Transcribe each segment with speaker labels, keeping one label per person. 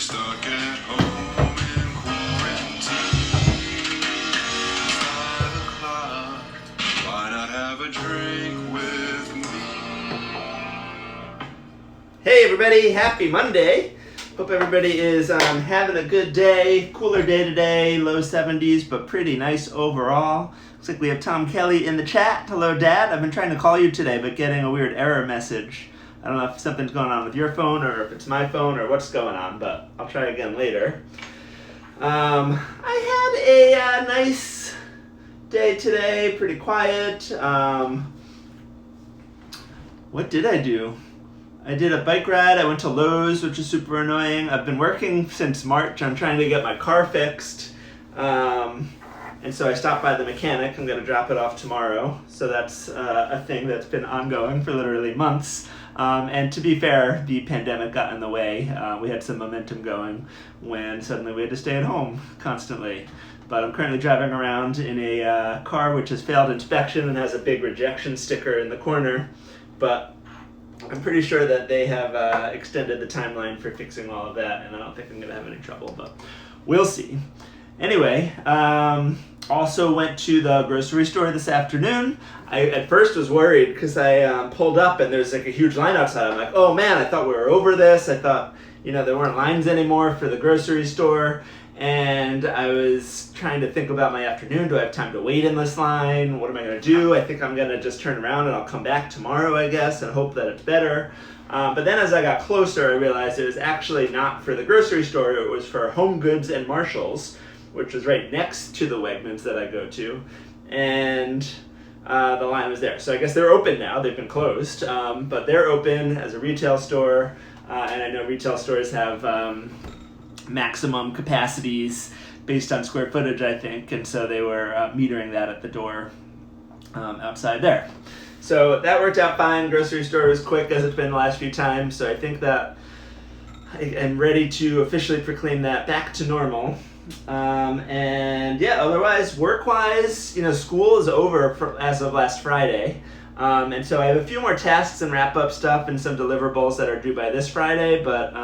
Speaker 1: stuck at home in quarantine. 5 o'clock, why not have a drink with me?
Speaker 2: Hey everybody, happy Monday. Hope everybody is having a good day. Cooler day today, low 70s, but pretty nice overall. Looks like we have Tom Kelly in the chat. Hello, Dad. I've been trying to call you today, but getting a weird error message. I don't know if something's going on with your phone or if it's my phone or what's going on, but I'll try again later. I had a nice day today, pretty quiet. What did I do? I did a bike ride. I went to Lowe's, which is super annoying. I've been working since March. I'm trying to get my car fixed. And so I stopped by the mechanic. I'm going to drop it off tomorrow. So that's a thing that's been ongoing for literally months. And to be fair, the pandemic got in the way. We had some momentum going when suddenly we had to stay at home constantly. But I'm currently driving around in a car which has failed inspection and has a big rejection sticker in the corner. But I'm pretty sure that they have extended the timeline for fixing all of that, and I don't think I'm going to have any trouble, but we'll see. Anyway, also went to the grocery store this afternoon. I at first was worried because I pulled up and there's like a huge line outside. I'm like, oh man, I thought we were over this. I thought, there weren't lines anymore for the grocery store. And I was trying to think about my afternoon. Do I have time to wait in this line? What am I going to do? I think I'm going to just turn around and I'll come back tomorrow, I guess, and hope that it's better. But then as I got closer, I realized it was actually not for the grocery store. It was for Home Goods and Marshalls, which was right next to the Wegmans that I go to. And the line was there. So I guess they're open now. They've been closed. But they're open as a retail store. And I know retail stores have maximum capacities based on square footage, I think, and so they were metering that at the door outside there. So that worked out fine. Grocery store was quick as it's been the last few times, so I think that I am ready to officially proclaim that back to normal. And yeah, otherwise, work-wise, school is over as of last Friday. And so I have a few more tasks and wrap-up stuff and some deliverables that are due by this Friday, but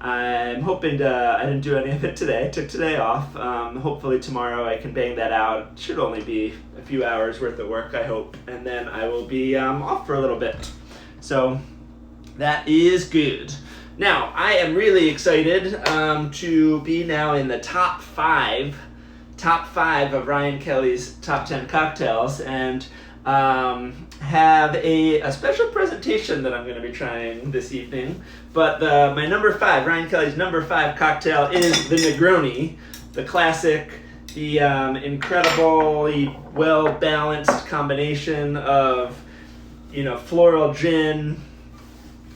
Speaker 2: I'm hoping I didn't do any of it today. I took today off. Hopefully tomorrow I can bang that out. It should only be a few hours worth of work, I hope. And then I will be off for a little bit. So that is good. Now, I am really excited to be now in the top five of Ryan Kelly's top 10 cocktails, and have a special presentation that I'm going to be trying this evening. But my number 5, Ryan Kelly's number 5 cocktail is the Negroni, the classic, the incredibly well-balanced combination of, floral gin,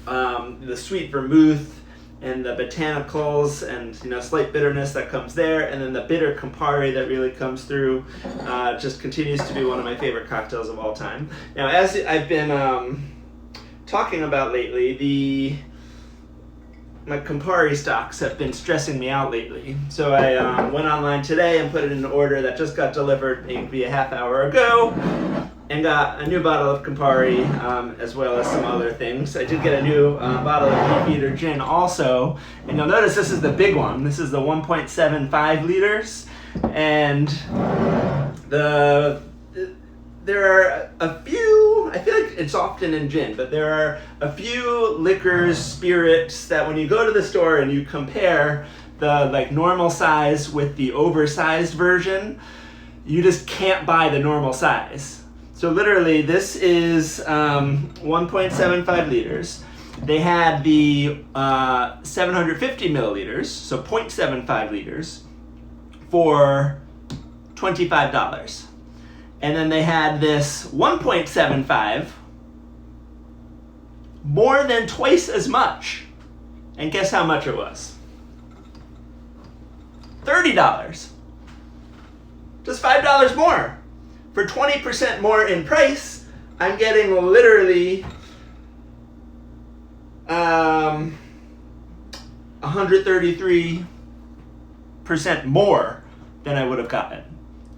Speaker 2: the sweet vermouth, and the botanicals, and slight bitterness that comes there, and then the bitter Campari that really comes through. Just continues to be one of my favorite cocktails of all time. Now, as I've been talking about lately, my Campari stocks have been stressing me out lately. So I went online today and put it in an order that just got delivered maybe a half hour ago, and got a new bottle of Campari, as well as some other things. I did get a new bottle of Beefeater gin also, and you'll notice this is the big one. This is the 1.75 liters, and there are a few, I feel like it's often in gin, but there are a few liquors, spirits, that when you go to the store and you compare the normal size with the oversized version, you just can't buy the normal size. So literally, this is 1.75 liters. They had the 750 milliliters, so 0.75 liters, for $25. And then they had this 1.75, more than twice as much. And guess how much it was? $30. Just $5 more. For 20% more in price, I'm getting literally 133% more than I would have gotten.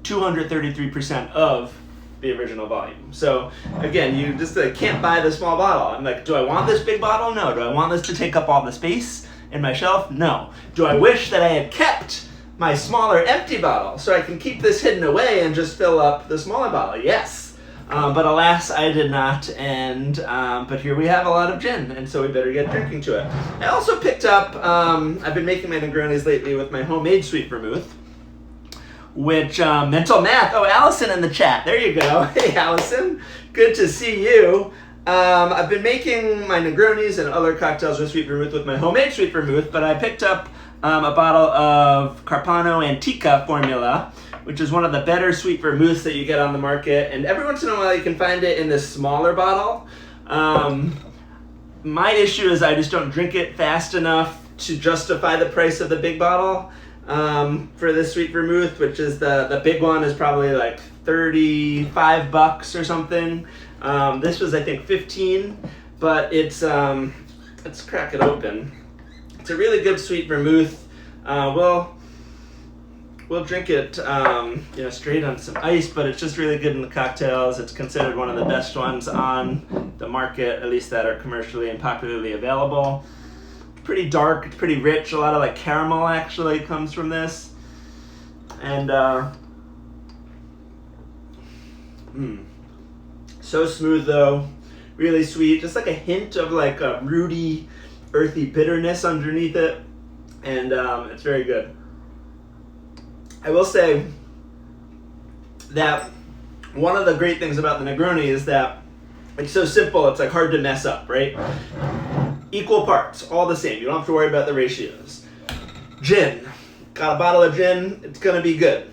Speaker 2: 233% of the original volume. So again, you just can't buy the small bottle. I'm like, do I want this big bottle? No. Do I want this to take up all the space in my shelf? No. Do I wish that I had kept my smaller empty bottle so I can keep this hidden away and just fill up the smaller bottle? Yes. But alas, I did not, and but here we have a lot of gin, and so we better get drinking to it. I also picked up, I've been making my Negronis lately with my homemade sweet vermouth, which, mental math, oh, Allison in the chat, there you go. Hey, Allison, good to see you. I've been making my Negronis and other cocktails with sweet vermouth with my homemade sweet vermouth, but I picked up a bottle of Carpano Antica formula, which is one of the better sweet vermouths that you get on the market, and every once in a while you can find it in this smaller bottle. My issue is I just don't drink it fast enough to justify the price of the big bottle for this sweet vermouth, which is the big one is probably like $35 or something. This was, I think, 15, but it's let's crack it open. It's a really good sweet vermouth. We'll drink it, straight on some ice, but it's just really good in the cocktails. It's considered one of the best ones on the market, at least that are commercially and popularly available. It's pretty dark, it's pretty rich. A lot of like caramel actually comes from this, and so smooth though, really sweet. Just like a hint of like a rooty, earthy bitterness underneath it, and it's very good. I will say that one of the great things about the Negroni is that it's so simple, it's like hard to mess up, right? Equal parts, all the same. You don't have to worry about the ratios. Gin, got a bottle of gin, it's gonna be good.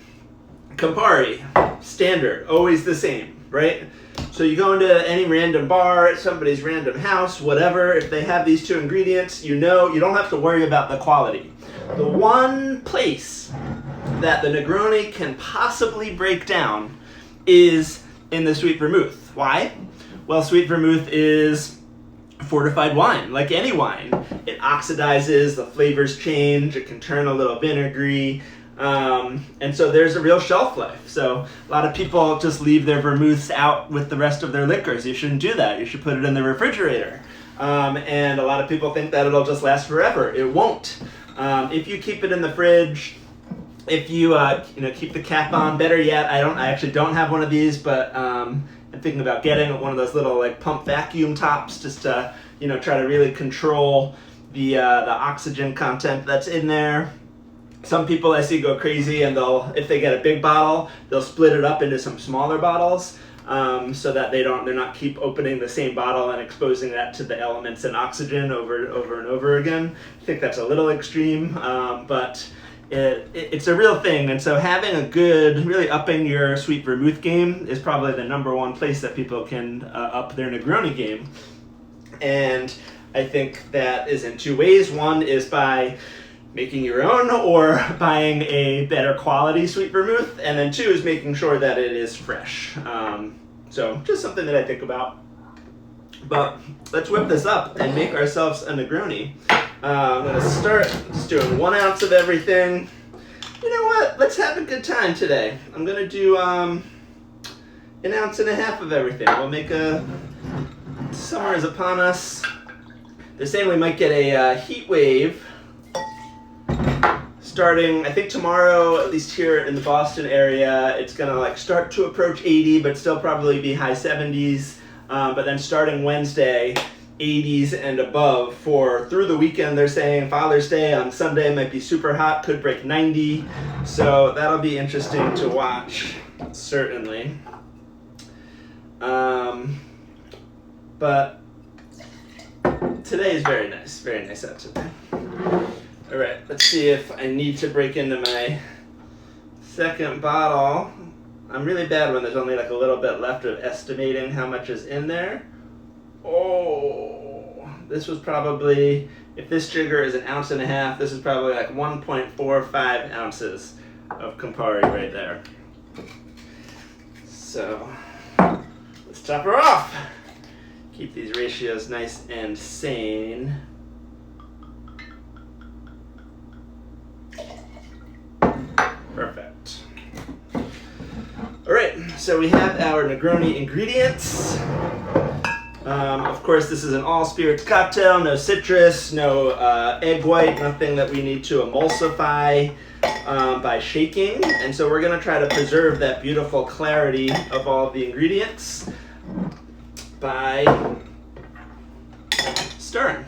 Speaker 2: Campari, standard, always the same, right? So you go into any random bar, at somebody's random house, whatever, if they have these two ingredients, you know, you don't have to worry about the quality. The one place that the Negroni can possibly break down is in the sweet vermouth. Why? Well, sweet vermouth is fortified wine, like any wine. It oxidizes, the flavors change, it can turn a little vinegary, and so there's a real shelf life. So a lot of people just leave their vermouths out with the rest of their liquors. You shouldn't do that. You should put it in the refrigerator. And a lot of people think that it'll just last forever. It won't. If you keep it in the fridge, if you keep the cap on, better yet, I actually don't have one of these, but I'm thinking about getting one of those little like pump vacuum tops just to try to really control the oxygen content that's in there. Some people I see go crazy, and if they get a big bottle, they'll split it up into some smaller bottles, so that they're not keep opening the same bottle and exposing that to the elements and oxygen over and over again. I think that's a little extreme, but it's a real thing. And so having a good, really upping your sweet vermouth game is probably the number one place that people can up their Negroni game. And I think that is in two ways. One is by making your own or buying a better quality sweet vermouth, and then two is making sure that it is fresh. So just something that I think about. But let's whip this up and make ourselves a Negroni. I'm gonna start just doing 1 ounce of everything. You know what? Let's have a good time today. I'm gonna do 1.5 ounces of everything. We'll make summer is upon us. They're saying we might get a heat wave starting, I think tomorrow, at least here in the Boston area. It's gonna start to approach 80, but still probably be high 70s. But then starting Wednesday, 80s and above through the weekend. They're saying Father's Day on Sunday might be super hot, could break 90. So that'll be interesting to watch, certainly. But today is very nice out today. All right, let's see if I need to break into my second bottle. I'm really bad when there's only a little bit left of estimating how much is in there. Oh, this was probably, if this jigger is 1.5 ounces, this is probably 1.45 ounces of Campari right there. So let's top her off. Keep these ratios nice and sane. Perfect. All right, so we have our Negroni ingredients. Of course, this is an all spirits cocktail, no citrus, no egg white, nothing that we need to emulsify by shaking. And so we're going to try to preserve that beautiful clarity of all of the ingredients by stirring.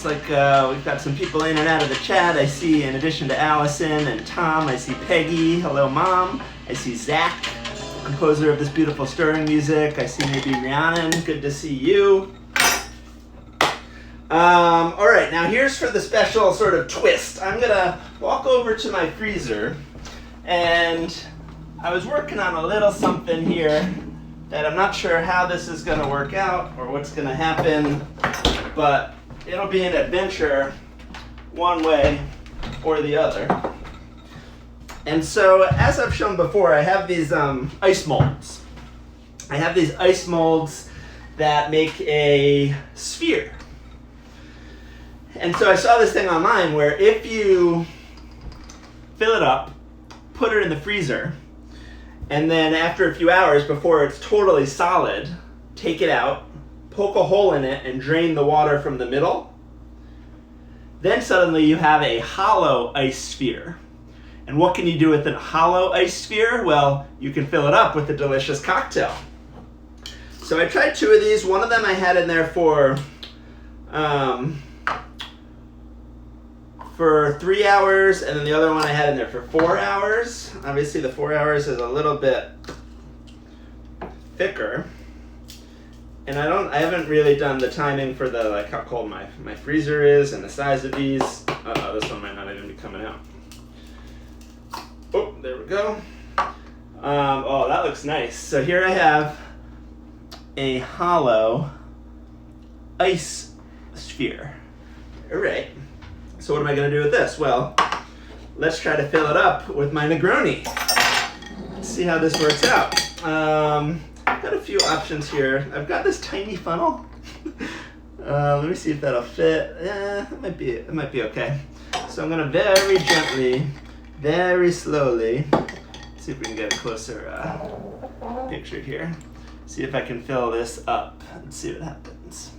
Speaker 2: Like we've got some people in and out of the chat. I see, in addition to Allison and Tom, I see Peggy. Hello, Mom. I see Zach, the composer of this beautiful stirring music. I see maybe Rhiannon. Good to see you. All right, now here's for the special sort of twist. I'm gonna walk over to my freezer, and I was working on a little something here that I'm not sure how this is gonna work out or what's gonna happen, but it'll be an adventure one way or the other. And so, as I've shown before, I have these ice molds. I have these ice molds that make a sphere. And so I saw this thing online where if you fill it up, put it in the freezer, and then after a few hours before it's totally solid, take it out, poke a hole in it and drain the water from the middle, then suddenly you have a hollow ice sphere. And what can you do with a hollow ice sphere? Well, you can fill it up with a delicious cocktail. So I tried 2 of these. One of them I had in there for 3 hours, and then the other one I had in there for 4 hours. Obviously the 4 hours is a little bit thicker. And I haven't really done the timing for the like how cold my freezer is and the size of these. Uh-oh, this one might not even be coming out. Oh, there we go. Oh, that looks nice. So here I have a hollow ice sphere. All right. So what am I going to do with this? Well, let's try to fill it up with my Negroni. Let's see how this works out. I've got a few options here. I've got this tiny funnel. Let me see if that'll fit. Yeah, it might be okay. So I'm gonna very gently, very slowly, see if we can get a closer picture here. See if I can fill this up and see what happens.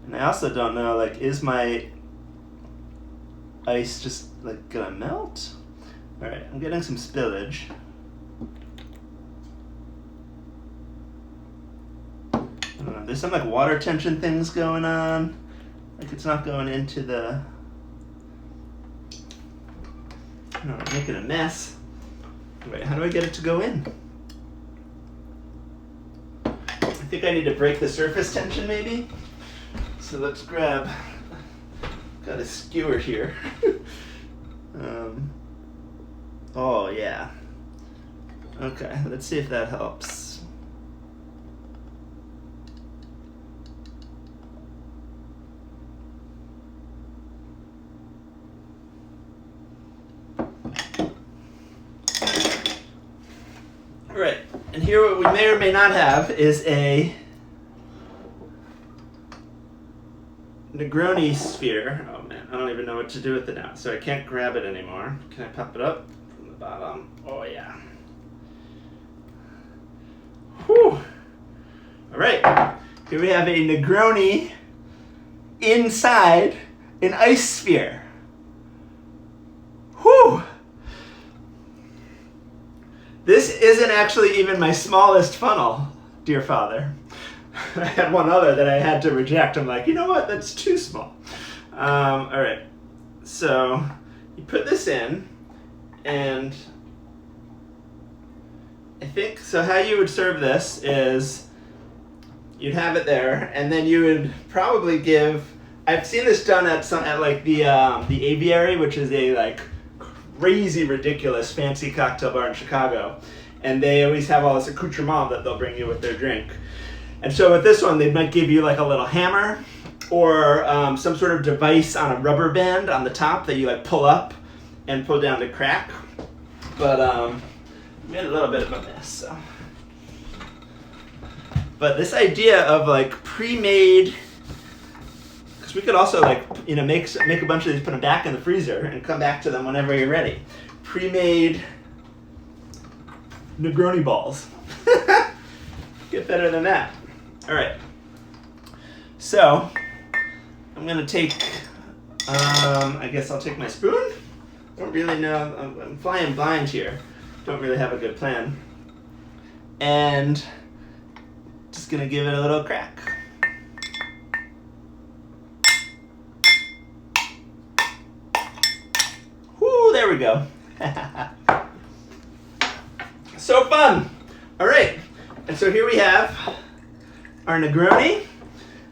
Speaker 2: And I also don't know, like, is my ice just like gonna melt? All right, I'm getting some spillage. I don't know, there's some like water tension things going on. Like it's not going into the, I don't know, making a mess. Wait, how do I get it to go in? I think I need to break the surface tension maybe. So let's grab, got a skewer here. Oh yeah. Okay, let's see if that helps. All right, and here what we may or may not have is a Negroni sphere. Oh man, I don't even know what to do with it now, so I can't grab it anymore. Can I pop it up from the bottom? Oh yeah. Whew. All right, here we have a Negroni inside an ice sphere. Whew. This isn't actually even my smallest funnel, dear Father. I had one other that I had to reject. I'm like, you know what? That's too small. All right. So you put this in, and I think, so how you would serve this is you'd have it there, and then you would probably give I've seen this done at like the Aviary, which is a like crazy, ridiculous, fancy cocktail bar in Chicago, and they always have all this accoutrement that they'll bring you with their drink. And so with this one, they might give you like a little hammer or some sort of device on a rubber band on the top that you like pull up and pull down to crack. But made a little bit of a mess. So. But this idea of like pre-made, because we could also like make a bunch of these, put them back in the freezer, and come back to them whenever you're ready. Pre-made Negroni balls. Get better than that. All right. So I'm gonna take. I guess I'll take my spoon. Don't really know. I'm flying blind here. Don't really have a good plan. And just gonna give it a little crack. Whoo, there we go. So fun. All right, and so here we have our Negroni.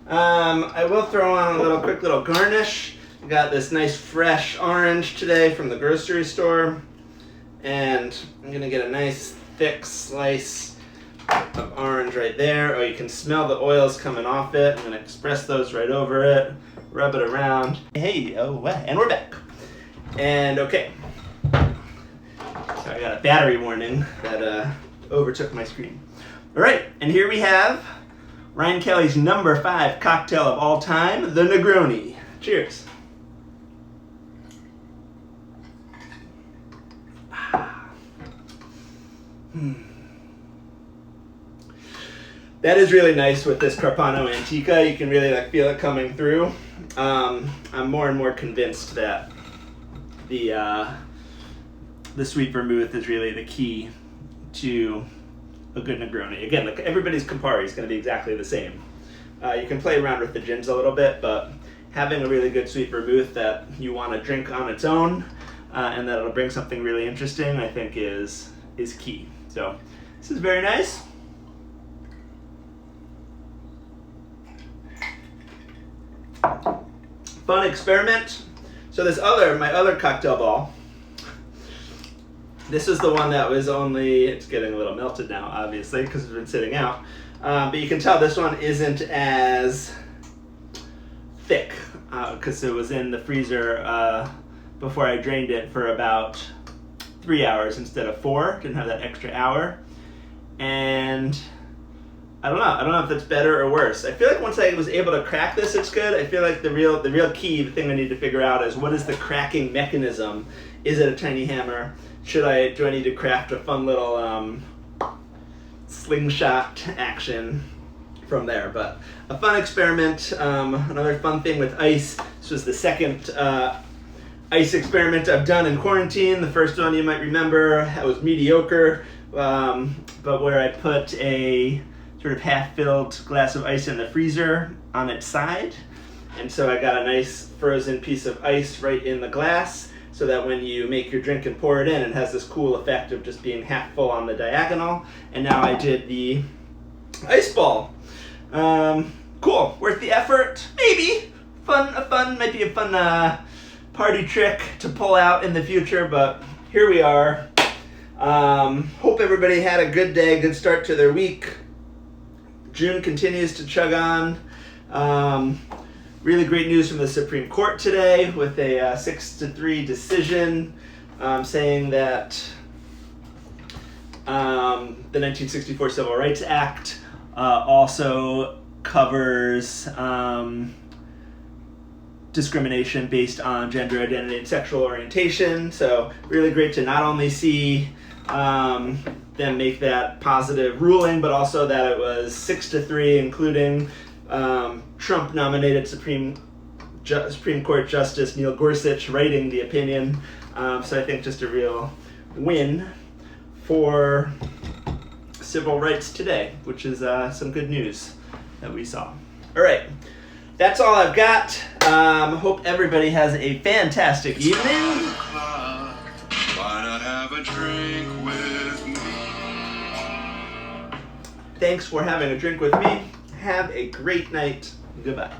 Speaker 2: I will throw on a quick little garnish. I got this nice fresh orange today from the grocery store, and I'm gonna get a nice thick slice of orange right there. Oh, you can smell the oils coming off it. I'm gonna express those right over it, rub it around. Hey, oh, and we're back. And okay, so I got a battery warning that overtook my screen. All right, and here we have Ryan Kelly's number 5 cocktail of all time, the Negroni. Cheers. That is really nice with this Carpano Antica. You can really like feel it coming through. I'm more and more convinced that the sweet vermouth is really the key to a good Negroni. Again, like everybody's Campari is going to be exactly the same. You can play around with the gins a little bit, but having a really good sweet vermouth that you want to drink on its own and that it'll bring something really interesting, I think is key. So this is very nice. Fun experiment. So my other cocktail ball, this is the one that was it's getting a little melted now, obviously, because it's been sitting out. But you can tell this one isn't as thick, because it was in the freezer before I drained it for about 3 hours instead of 4. Didn't have that extra hour. And I don't know if that's better or worse. I feel like once I was able to crack this, it's good. I feel like the real key, the thing I need to figure out is what is the cracking mechanism? Is it a tiny hammer? Do I need to craft a fun little slingshot action from there? But a fun experiment. Another fun thing with ice. This was the second ice experiment I've done in quarantine. The first one you might remember was mediocre, but where I put a sort of half-filled glass of ice in the freezer on its side, and so I got a nice frozen piece of ice right in the glass, so that when you make your drink and pour it in, it has this cool effect of just being half full on the diagonal. And now I did the ice ball. Cool, worth the effort, maybe. Might be a fun party trick to pull out in the future, but here we are. Hope everybody had a good day, good start to their week. June continues to chug on. Really great news from the Supreme Court today with a 6-3 decision saying that the 1964 Civil Rights Act also covers discrimination based on gender identity and sexual orientation. So really great to not only see them make that positive ruling, but also that it was 6-3, including Trump-nominated Supreme Court Justice Neil Gorsuch writing the opinion. So I think just a real win for civil rights today, which is some good news that we saw. All right, that's all I've got. Hope everybody has a fantastic evening.
Speaker 1: Why not have a drink with me?
Speaker 2: Thanks for having a drink with me. Have a great night. Goodbye.